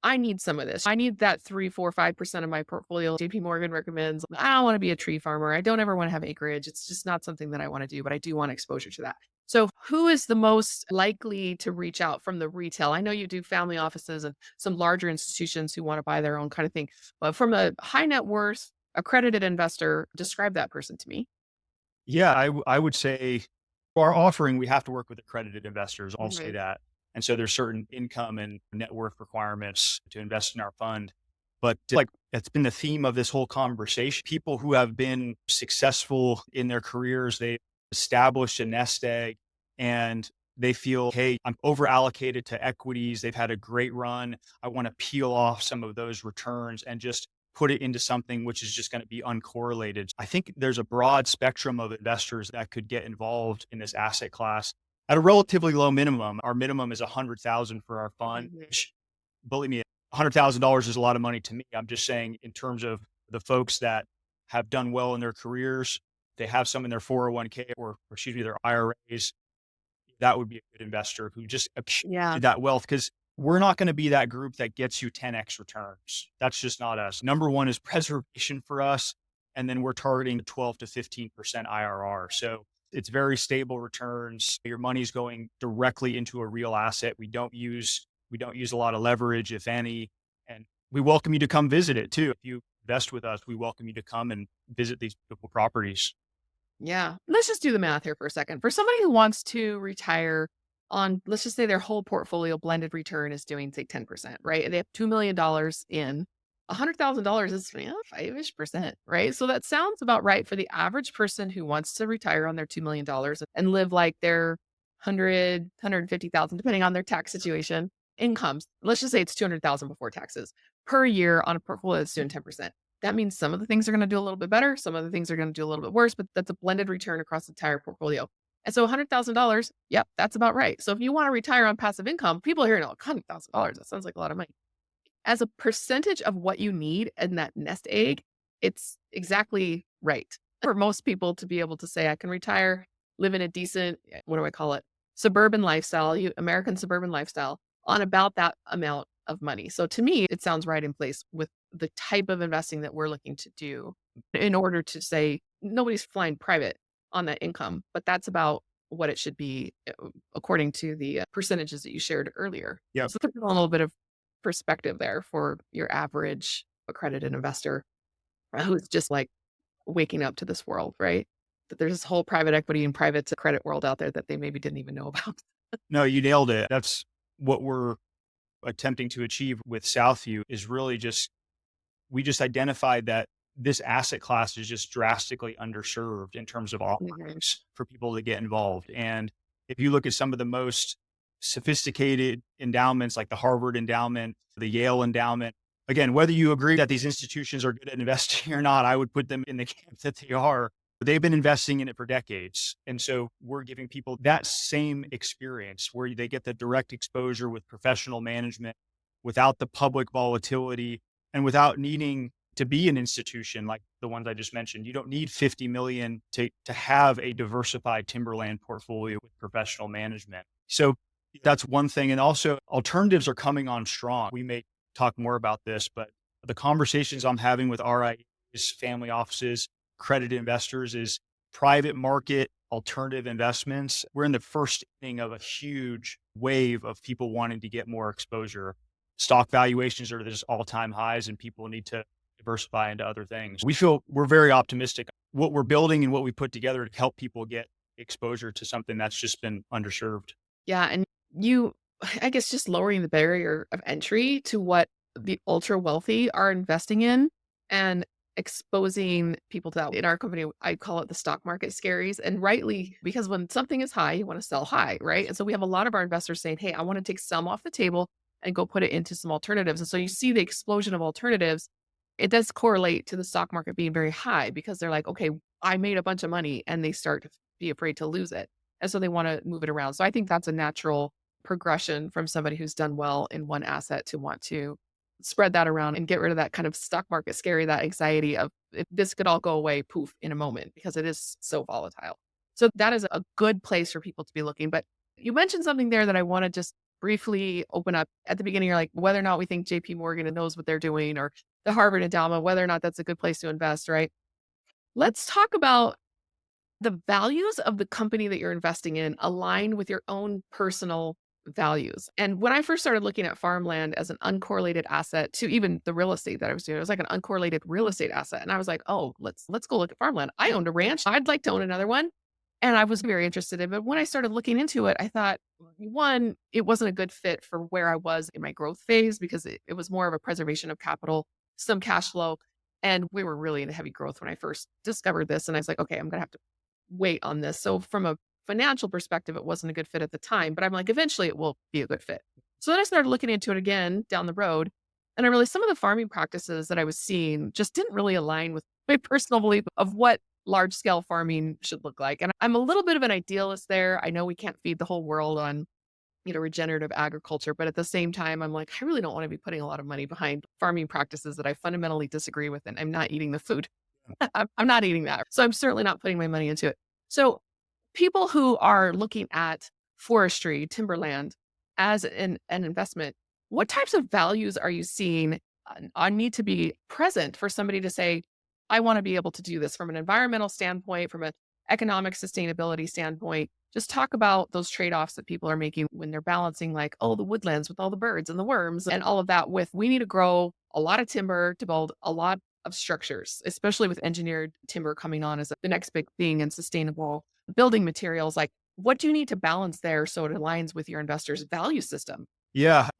I need some of this. I need that 3, 4, 5% of my portfolio. JP Morgan recommends, I don't want to be a tree farmer. I don't ever want to have acreage. It's just not something that I want to do, but I do want exposure to that. So who is the most likely to reach out from the retail? I know you do family offices and some larger institutions who want to buy their own kind of thing, but from a high net worth accredited investor, describe that person to me. Yeah, I would say for our offering, we have to work with accredited investors. I'll say Mhm. that. And so there's certain income and net worth requirements to invest in our fund. But like that's been the theme of this whole conversation. People who have been successful in their careers, they established a nest egg and they feel, hey, I'm over allocated to equities. They've had a great run. I want to peel off some of those returns and just put it into something which is just going to be uncorrelated. I think there's a broad spectrum of investors that could get involved in this asset class at a relatively low minimum. Our minimum is 100,000 for our fund, Mhm. which believe me, $100,000 is a lot of money to me. I'm just saying in terms of the folks that have done well in their careers, they have some in their 401k or excuse me, their IRAs. That would be a good investor who just Yeah. accumulated that wealth because we're not going to be that group that gets you 10x returns. That's just not us. Number one is preservation for us. And then we're targeting 12 to 15% IRR. So it's very stable returns. Your money's going directly into a real asset. We don't use a lot of leverage, if any. And we welcome you to come visit it too. If you invest with us, we welcome you to come and visit these beautiful properties. Yeah. Let's just do the math here for a second. For somebody who wants to retire on, let's just say their whole portfolio blended return is doing, say, 10%, right? And they have $2 million in. $100,000 is 5-ish%, right? So that sounds about right for the average person who wants to retire on their $2 million and live like their 150,000, depending on their tax situation, incomes. Let's just say it's 200,000 before taxes per year on a portfolio that's doing 10%. That means some of the things are going to do a little bit better. Some of the things are going to do a little bit worse, but that's a blended return across the entire portfolio. And so $100,000, yep, that's about right. So if you want to retire on passive income, people here know $100,000. That sounds like a lot of money. As a percentage of what you need in that nest egg, it's exactly right for most people to be able to say, I can retire, live in a decent, what do I call it? Suburban lifestyle, American suburban lifestyle on about that amount of money. So to me, it sounds right in place with the type of investing that we're looking to do in order to say nobody's flying private on that income, but that's about what it should be according to the percentages that you shared earlier. Yep. So there's a little bit of perspective there for your average accredited investor who's just like waking up to this world, right? That there's this whole private equity and private credit world out there that they maybe didn't even know about. No, you nailed it. That's what we're attempting to achieve with Southview is really just we just identified that this asset class is just drastically underserved in terms of Mhm. offerings for people to get involved. And if you look at some of the most sophisticated endowments like the Harvard endowment, the Yale endowment, again, whether you agree that these institutions are good at investing or not, I would put them in the camp that they are. They've been investing in it for decades. And so we're giving people that same experience where they get the direct exposure with professional management without the public volatility and without needing to be an institution like the ones I just mentioned. You don't need 50 million to have a diversified timberland portfolio with professional management. So that's one thing. And also alternatives are coming on strong. We may talk more about this, but the conversations I'm having with RIAs, family offices, accredited investors is private market alternative investments. We're in the first inning of a huge wave of people wanting to get more exposure. Stock valuations are at just all-time highs and people need to diversify into other things. We feel we're very optimistic. What we're building and what we put together to help people get exposure to something that's just been underserved. Yeah. And you, I guess, just lowering the barrier of entry to what the ultra wealthy are investing in and exposing people to that. In our company, I call it the stock market scaries. And rightly, because when something is high, you want to sell high, right? And so we have a lot of our investors saying, hey, I want to take some off the table and go put it into some alternatives. And so you see the explosion of alternatives. It does correlate to the stock market being very high because they're like, okay, I made a bunch of money, and they start to be afraid to lose it. And so they want to move it around. So I think that's a natural progression from somebody who's done well in one asset to want to spread that around and get rid of that kind of stock market scary, that anxiety of if this could all go away poof in a moment because it is so volatile. So that is a good place for people to be looking. But you mentioned something there that I want to just briefly open up. At the beginning, you're like, whether or not we think JP Morgan knows what they're doing, or the Harvard endowment, whether or not that's a good place to invest, right? Let's talk about the values of the company that you're investing in align with your own personal values. And when I first started looking at farmland as an uncorrelated asset to even the real estate that I was doing, it was like an uncorrelated real estate asset. And I was like, oh, let's go look at farmland. I owned a ranch. I'd like to own another one. And I was very interested in it. But when I started looking into it, I thought, one, it wasn't a good fit for where I was in my growth phase because it was more of a preservation of capital, some cash flow. And we were really in heavy growth when I first discovered this. And I was like, okay, I'm going to have to wait on this. So from a financial perspective, it wasn't a good fit at the time, but I'm like, eventually it will be a good fit. So then I started looking into it again down the road. And I realized some of the farming practices that I was seeing just didn't really align with my personal belief of what large scale farming should look like. And I'm a little bit of an idealist there. I know we can't feed the whole world on, regenerative agriculture, but at the same time, I'm like, I really don't want to be putting a lot of money behind farming practices that I fundamentally disagree with, and I'm not eating the food. I'm not eating that. So I'm certainly not putting my money into it. So people who are looking at forestry, timberland as an investment, what types of values are you seeing need to be present for somebody to say, I want to be able to do this from an environmental standpoint, from an economic sustainability standpoint? Just talk about those trade-offs that people are making when they're balancing like, oh, the woodlands with all the birds and the worms and all of that with, we need to grow a lot of timber to build a lot of structures, especially with engineered timber coming on as the next big thing and sustainable building materials. Like, what do you need to balance there so it aligns with your investors' value system? Yeah.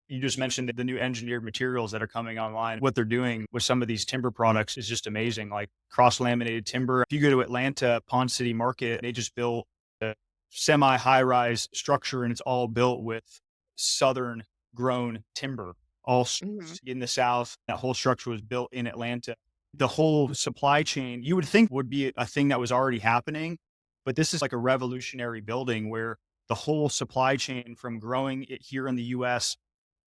You just mentioned the new engineered materials that are coming online. What they're doing with some of these timber products is just amazing, like cross laminated timber. If you go to Atlanta, Pond City Market, they just built a semi high rise structure and it's all built with southern grown timber, all Mhm. in the South. That whole structure was built in Atlanta. The whole supply chain, you would think would be a thing that was already happening, but this is like a revolutionary building where the whole supply chain from growing it here in the US,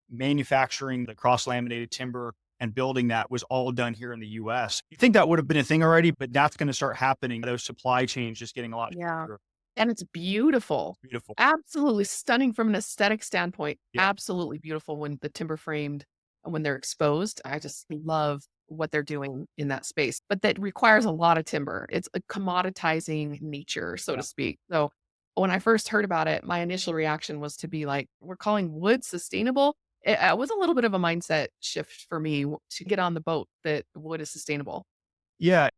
manufacturing the cross laminated timber and building that was all done here in the US. You think that would have been a thing already, but that's going to start happening. Those supply chains just getting a lot Yeah. stronger. And it's beautiful. Beautiful. Absolutely stunning from an aesthetic standpoint. Yeah. Absolutely beautiful when the timber framed and when they're exposed. I just love what they're doing in that space. But that requires a lot of timber. It's a commoditizing nature, so Yeah. to speak. So when I first heard about it, my initial reaction was to be like, we're calling wood sustainable. It was a little bit of a mindset shift for me to get on the boat that wood is sustainable. Yeah.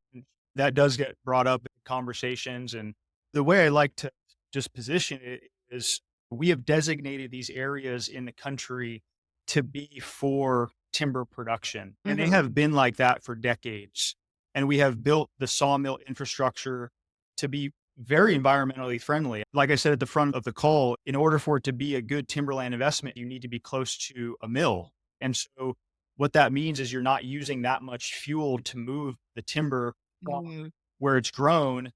That does get brought up in conversations. And the way I like to just position it is we have designated these areas in the country to be for timber production. And they Mhm. have been like that for decades. And we have built the sawmill infrastructure to be very environmentally friendly. Like I said at the front of the call, in order for it to be a good timberland investment, you need to be close to a mill. And so what that means is you're not using that much fuel to move the timber from Mm. where it's grown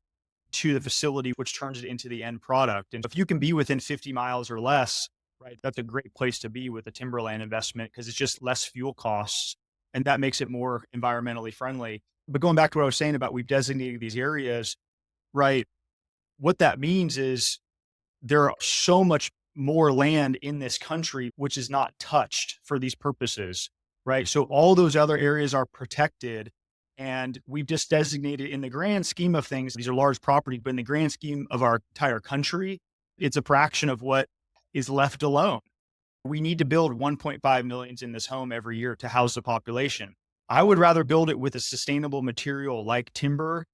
to the facility, which turns it into the end product. And if you can be within 50 miles or less, right, that's a great place to be with a timberland investment because it's just less fuel costs and that makes it more environmentally friendly. But going back to what I was saying about we've designated these areas, right? What that means is there are so much more land in this country which is not touched for these purposes, right? So all those other areas are protected And we've just designated in the grand scheme of things, these are large properties, but in the grand scheme of our entire country, it's a fraction of what is left alone. We need to build 1.5 millions in this home every year to house the population. I would rather build it with a sustainable material like timber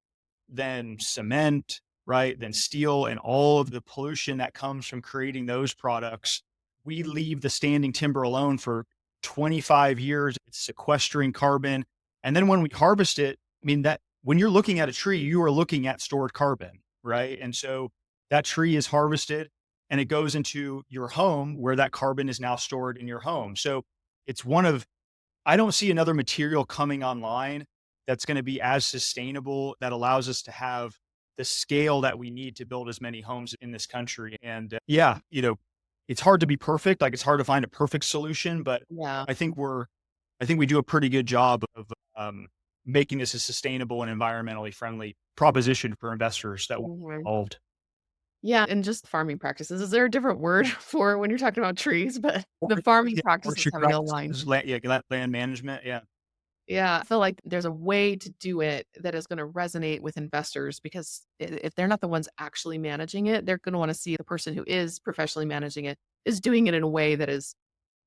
than cement, right? Than steel and all of the pollution that comes from creating those products. We leave the standing timber alone for 25 years. It's sequestering carbon. And then when we harvest it, I mean, that when you're looking at a tree, you are looking at stored carbon, right? And so that tree is harvested and it goes into your home where that carbon is now stored in your home. So it's one of, I don't see another material coming online that's going to be as sustainable that allows us to have the scale that we need to build as many homes in this country. And yeah, it's hard to be perfect. Like it's hard to find a perfect solution, but Yeah. I think we do a pretty good job of making this a sustainable and environmentally friendly proposition for investors that will be Mhm. involved. Yeah, and just farming practices. Is there a different word for when you're talking about trees? But Or- the farming yeah, practices forestry having to align. practices, land management. Yeah. Yeah, I feel like there's a way to do it that is going to resonate with investors because if they're not the ones actually managing it, they're going to want to see the person who is professionally managing it is doing it in a way that is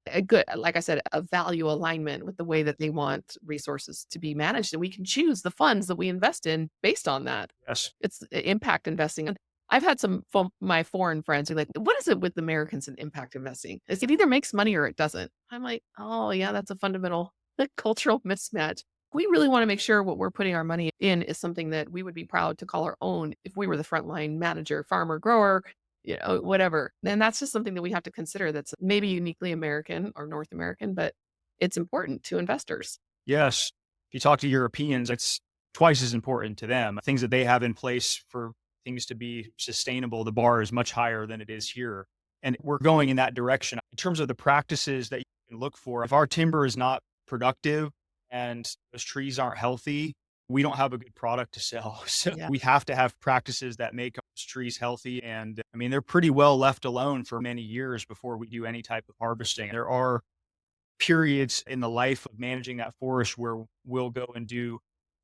a good, like I said, a value alignment with the way that they want resources to be managed. And we can choose the funds that we invest in based on that. Yes. It's impact investing. And I've had some my foreign friends who are like, what is it with Americans and impact investing? It either makes money or it doesn't. I'm like, oh, yeah, that's a fundamental cultural mismatch. We really want to make sure what we're putting our money in is something that we would be proud to call our own if we were the frontline manager, farmer, grower, whatever. And that's just something that we have to consider that's maybe uniquely American or North American, but it's important to investors. Yes. If you talk to Europeans, it's twice as important to them. Things that they have in place for things to be sustainable, the bar is much higher than it is here. And we're going in that direction. In terms of the practices that you can look for, if our timber is not productive and those trees aren't healthy, we don't have a good product to sell. So Yeah. we have to have practices that make those trees healthy. And I mean, they're pretty well left alone for many years before we do any type of harvesting. There are periods in the life of managing that forest where we'll go and do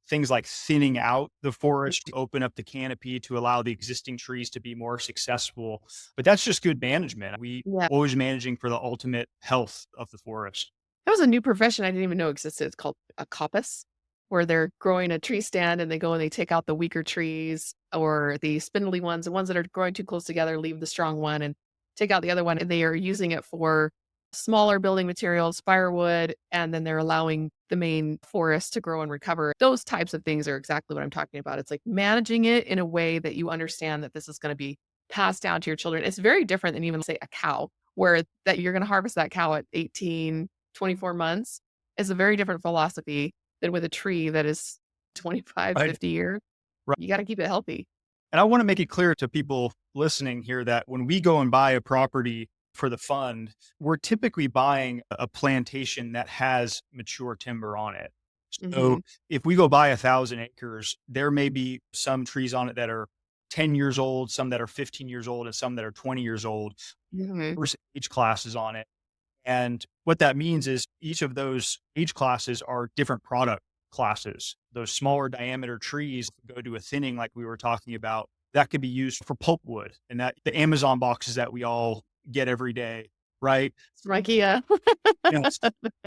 things like thinning out the forest to open up the canopy to allow the existing trees to be more successful. But that's just good management. We Yeah. always managing for the ultimate health of the forest. That was a new profession I didn't even know existed. It's called a coppice, where they're growing a tree stand and they go and they take out the weaker trees or the spindly ones, the ones that are growing too close together, leave the strong one and take out the other one. And they are using it for smaller building materials, firewood, and then they're allowing the main forest to grow and recover. Those types of things are exactly what I'm talking about. It's like managing it in a way that you understand that this is going to be passed down to your children. It's very different than even say a cow, where that you're going to harvest that cow at 18, 24 months is a very different philosophy than with a tree that is 25, Right. 50 years. Right. You got to keep it healthy. And I want to make it clear to people listening here that when we go and buy a property for the fund, we're typically buying a plantation that has mature timber on it. So Mhm. if we go buy 1,000 acres, there may be some trees on it that are 10 years old, some that are 15 years old, and some that are 20 years old. Mhm. There's age classes on it. And what that means is each of those age classes are different product classes. Those smaller diameter trees go to a thinning, like we were talking about, that could be used for pulpwood and that the Amazon boxes that we all get every day, right? It's from IKEA. Yes,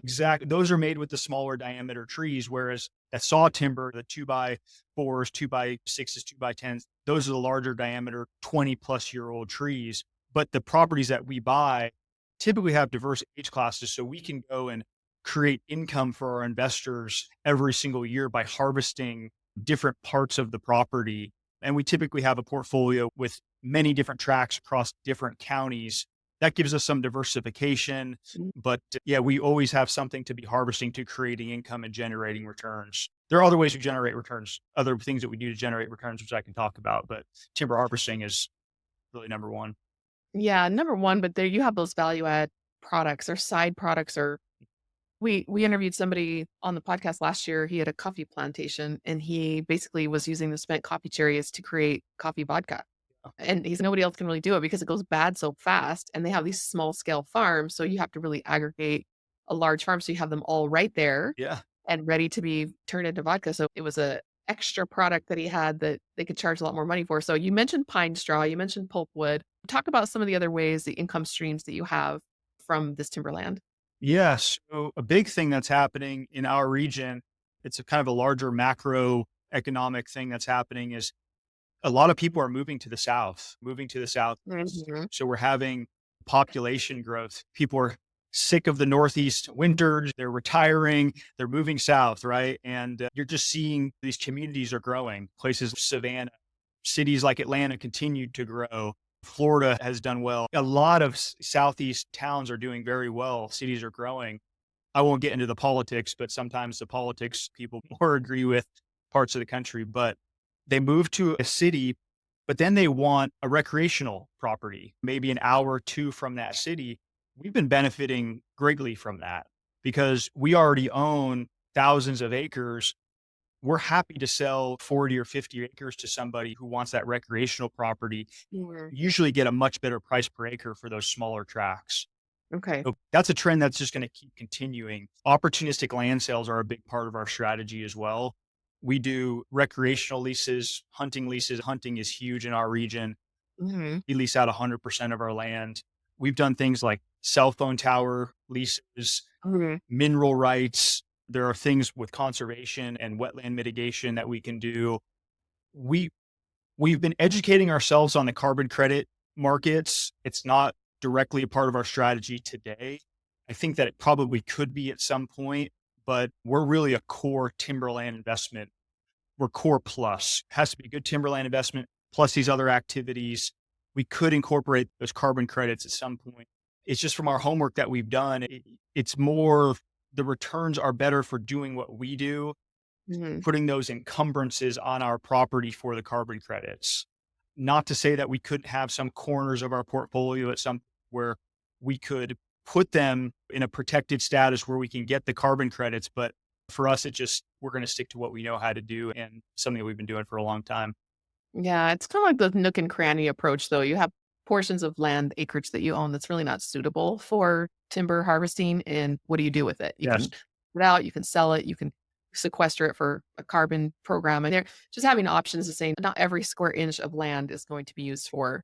exactly. Those are made with the smaller diameter trees, whereas that saw timber, the 2x4s, 2x6s, 2x10s, those are the larger diameter, 20-plus-year-old trees. But the properties that we buy typically have diverse age classes, so we can go and create income for our investors every single year by harvesting different parts of the property. And we typically have a portfolio with many different tracts across different counties. That gives us some diversification, but yeah, we always have something to be harvesting to creating income and generating returns. There are other ways to generate returns, other things that we do to generate returns, which I can talk about, but timber harvesting is really number one. Yeah, number one, but there you have those value add products or side products or we interviewed somebody on the podcast last year. He had a coffee plantation and he basically was using the spent coffee cherries to create coffee vodka. And he's nobody else can really do it because it goes bad so fast. And they have these small scale farms. So you have to really aggregate a large farm. So you have them all right there. Yeah. and ready to be turned into vodka. So it was a extra product that he had that they could charge a lot more money for. So you mentioned pine straw, you mentioned pulpwood. Talk about some of the other ways, the income streams that you have from this timberland. Yes. So a big thing that's happening in our region, it's a kind of a larger macro economic thing that's happening is a lot of people are moving to the southeast. Mhm. So we're having population growth. People are sick of the Northeast winters. They're retiring. They're moving south, right? And you're just seeing these communities are growing. Places, Savannah, cities like Atlanta continue to grow. Florida has done well. A lot of Southeast towns are doing very well. Cities are growing. I won't get into the politics, but sometimes the politics people more agree with parts of the country. But they move to a city, but then they want a recreational property, maybe an hour or two from that city. We've been benefiting greatly from that because we already own thousands of acres. We're happy to sell 40 or 50 acres to somebody who wants that recreational property, Mhm. usually get a much better price per acre for those smaller tracts. Okay. So that's a trend that's just going to keep continuing. Opportunistic land sales are a big part of our strategy as well. We do recreational leases, hunting leases. Hunting is huge in our region. Mhm. We lease out 100% of our land. We've done things like cell phone tower leases, Mhm. mineral rights. There are things with conservation and wetland mitigation that we can do. We We've been educating ourselves on the carbon credit markets. It's not directly a part of our strategy today. I think that it probably could be at some point, but we're really a core timberland investment. We're core plus. It has to be a good timberland investment plus these other activities. We could incorporate those carbon credits at some point. It's just from our homework that we've done. It's more the returns are better for doing what we do, Mhm. putting those encumbrances on our property for the carbon credits. Not to say that we couldn't have some corners of our portfolio at some where we could put them in a protected status where we can get the carbon credits, but for us, we're going to stick to what we know how to do and something that we've been doing for a long time. Yeah, it's kind of like the nook and cranny approach, though. You have portions of land acreage that you own that's really not suitable for timber harvesting. And what do you do with it? You Yes. can put it out, you can sell it, you can sequester it for a carbon program. And they're just having options to say not every square inch of land is going to be used for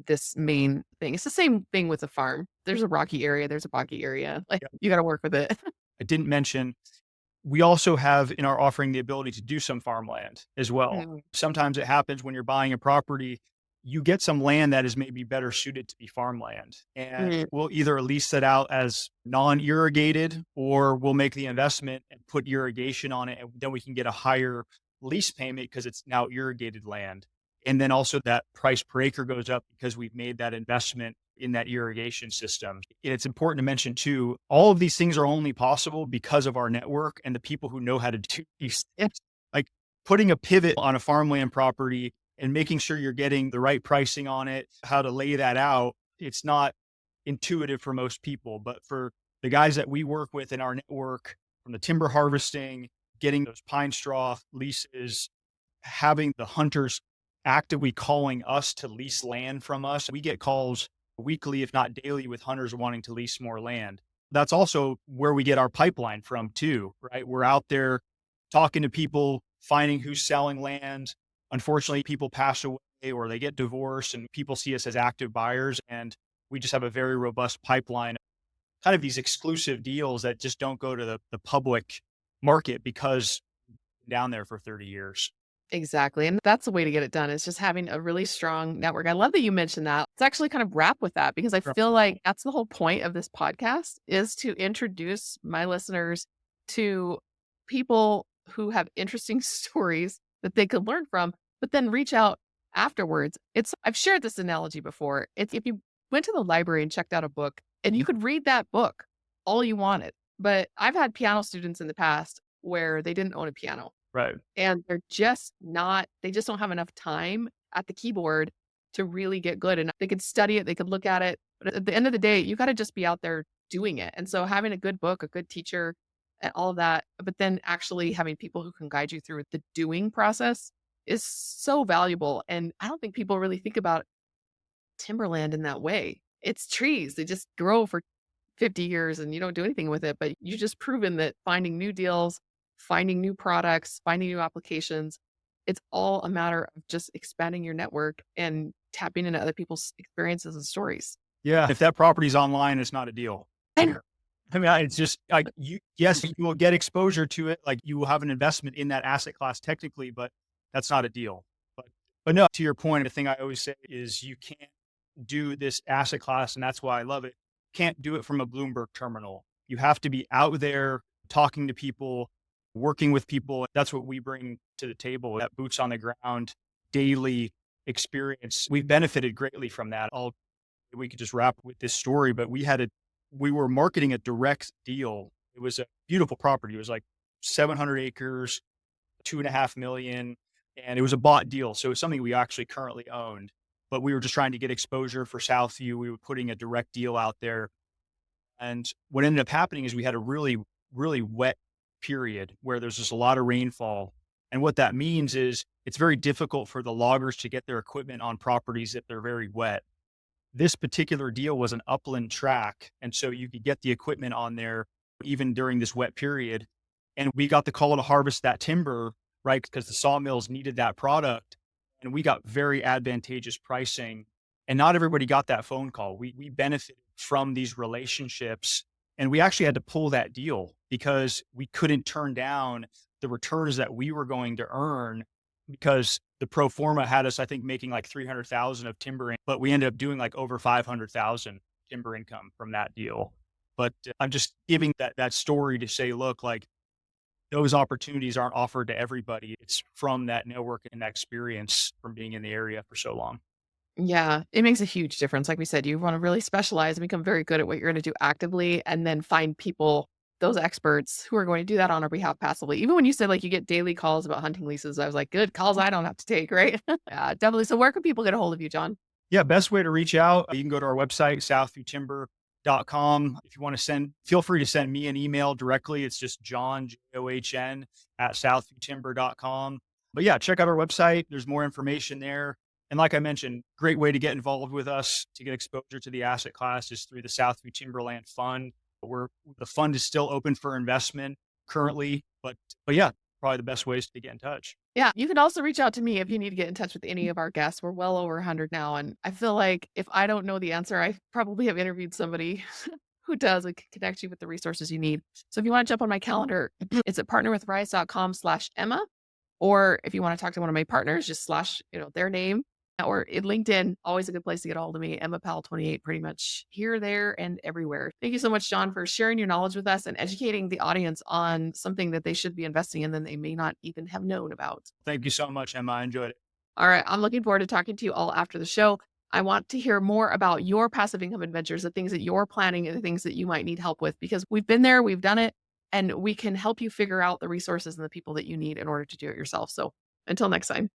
this main thing. It's the same thing with a farm. There's a rocky area, there's a boggy area. Like Yep. you got to work with it. I didn't mention we also have in our offering the ability to do some farmland as well. Mm, Sometimes it happens when you're buying a property, you get some land that is maybe better suited to be farmland. And mm, we'll either lease it out as non irrigated or we'll make the investment and put irrigation on it. And then we can get a higher lease payment because it's now irrigated land. And then also that price per acre goes up because we've made that investment in that irrigation system. It's important to mention too, all of these things are only possible because of our network and the people who know how to do these yeah, things. Like putting a pivot on a farmland property and making sure you're getting the right pricing on it, how to lay that out. It's not intuitive for most people, but for the guys that we work with in our network, from the timber harvesting, getting those pine straw leases, having the hunters actively calling us to lease land from us. We get calls weekly, if not daily, with hunters wanting to lease more land. That's also where we get our pipeline from too, right? We're out there talking to people, finding who's selling land. Unfortunately, people pass away or they get divorced and people see us as active buyers. And we just have a very robust pipeline, kind of these exclusive deals that just don't go to the public market because down there for 30 years. exactly. And that's the way to get it done is just having a really strong network. I love that you mentioned that. Let's actually kind of wrap with that because I Sure. feel like that's the whole point of this podcast is to introduce my listeners to people who have interesting stories that they could learn from, but then reach out afterwards. I've shared this analogy before. It's if you went to the library and checked out a book and you could read that book all you wanted. But I've had piano students in the past where they didn't own a piano Right. and they just don't have enough time at the keyboard to really get good, and they could study it, they could look at it, but at the end of the day, you gotta just be out there doing it, and so having a good book, a good teacher, and all of that, but then actually having people who can guide you through the doing process is so valuable, and I don't think people really think about timberland in that way. It's trees, they just grow for 50 years and you don't do anything with it, but you just proven that finding new deals, finding new products, finding new applications. It's all a matter of just expanding your network and tapping into other people's experiences and stories. Yeah. If that property's online, it's not a deal. I mean, it's just like yes, you will get exposure to it. Like you will have an investment in that asset class technically, but that's not a deal. But, but no, to your point, the thing I always say is you can't do this asset class. And that's why I love it. Can't do it from a Bloomberg terminal. You have to be out there talking to people, working with people. That's what we bring to the table, that boots on the ground, daily experience. We've benefited greatly from that. We could just wrap with this story, but we were marketing a direct deal. It was a beautiful property. It was like 700 acres, 2.5 million, and it was a bought deal. So it's something we actually currently owned, but we were just trying to get exposure for Southview. We were putting a direct deal out there. And what ended up happening is we had a really, really wet period where there's just a lot of rainfall. And what that means is it's very difficult for the loggers to get their equipment on properties that they're very wet. This particular deal was an upland track. And so you could get the equipment on there even during this wet period. And we got the call to harvest that timber, right? Because the sawmills needed that product. And we got very advantageous pricing. And not everybody got that phone call. We benefited from these relationships. And we actually had to pull that deal because we couldn't turn down the returns that we were going to earn because the pro forma had us, I think, making like 300,000 of timber, but we ended up doing like over 500,000 timber income from that deal. But I'm just giving that story to say, look, like those opportunities aren't offered to everybody. It's from that network and that experience from being in the area for so long. Yeah, it makes a huge difference. Like we said, you want to really specialize and become very good at what you're going to do actively, and then find people, those experts who are going to do that on our behalf passively. Even when you said like you get daily calls about hunting leases, I was like, good calls I don't have to take, right? Yeah, definitely. So where can people get a hold of you, John? Yeah, best way to reach out, you can go to our website, southviewtimber.com. If you want to feel free to send me an email directly. It's just John, John, at southviewtimber.com. But yeah, check out our website. There's more information there. And like I mentioned, great way to get involved with us to get exposure to the asset class is through the Southview Timberland Fund. The fund is still open for investment currently, but yeah, probably the best ways to get in touch. Yeah, you can also reach out to me if you need to get in touch with any of our guests. We're well over 100 now. And I feel like if I don't know the answer, I probably have interviewed somebody who does and can connect you with the resources you need. So if you want to jump on my calendar, it's at partnerwithrise.com/Emma. Or if you want to talk to one of my partners, just slash, their name, or in LinkedIn, always a good place to get a hold of me, Emma Powell 28, pretty much here, there, and everywhere. Thank you so much, John, for sharing your knowledge with us and educating the audience on something that they should be investing in that they may not even have known about. Thank you so much, Emma. I enjoyed it. All right. I'm looking forward to talking to you all after the show. I want to hear more about your passive income adventures, the things that you're planning and the things that you might need help with, because we've been there, we've done it, and we can help you figure out the resources and the people that you need in order to do it yourself. So until next time.